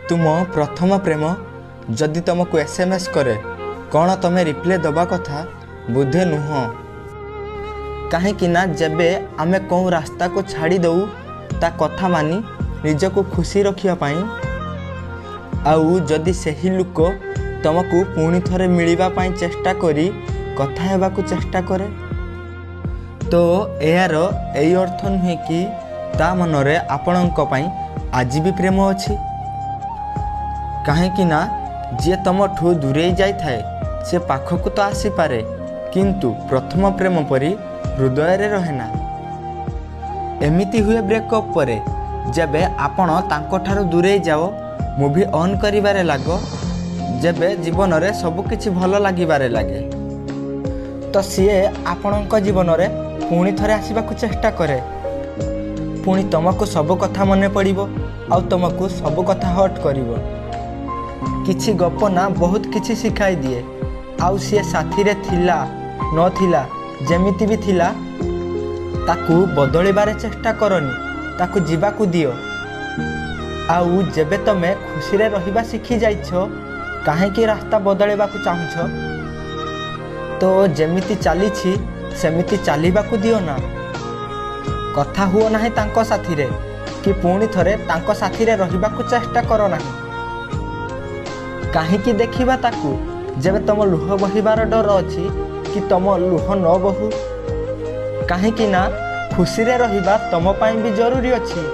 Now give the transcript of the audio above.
तुम प्रथम प्रेम जदि तुमको एसएमएस करे कौन तुम्हें रिप्लाई दबा कथा बुद्धे नुह कहीं जेबे आमे कौन रास्ता को छाड़ी दऊ ता कथा मानी निजको खुशी रखापी आउ जदि सही लोक तुमको पुणी थरे मिलवाई चेष्टा करी कथा हेबाकु चेष्टा करे तो यार यही अर्थ नुहे कि ता मनरे आपणों पाई आज भी प्रेम अच्छी कहीं जी तुमठू दूरे जाए से पाखक तो आसीपे किंतु प्रथम प्रेम परी हृदय रे रहेना। एमिति हुए ब्रेकअप परे जेबे आपण तांको ठारू दूरे जाओ मूवी ऑन करिबारे लागो जेबे जीवन रे सब किछि भल लागिबारे लागे तो सीए आपणों जीवन रे पुणी थरे आसीबाकु चेष्टा करे पुणी तुमको सब कथा मने पड़िबो आउ तुमको सब कथा हट करिवो किछि गप ना बहुत किछि सिखाई दिए आउ सी साथी रे थिला न थिला जेमिति भी थिला ताकू बदलिबारे चेष्टा करनी ताकू जीवाकू दियो आउ जेबे तमे खुशी रे रहिबा सिखी जाइछो काहे कि रास्ता बदलिबाकू चाहुछो तो जेमिति चलीछि सेमिति चलीबाकू दियो ना कथा हुओ नाही तांको साथी रे कि पुणी थरे तांको साथी रे रहिबाकू चेष्टा करो नाही काहे कि देखिबा ताकू जेबे तुम लुह बहिबार डर अछि कि तुम लुह न बहू काहे कि ना खुशी रे रहिबा तुम पाई भी जरूरी अछि।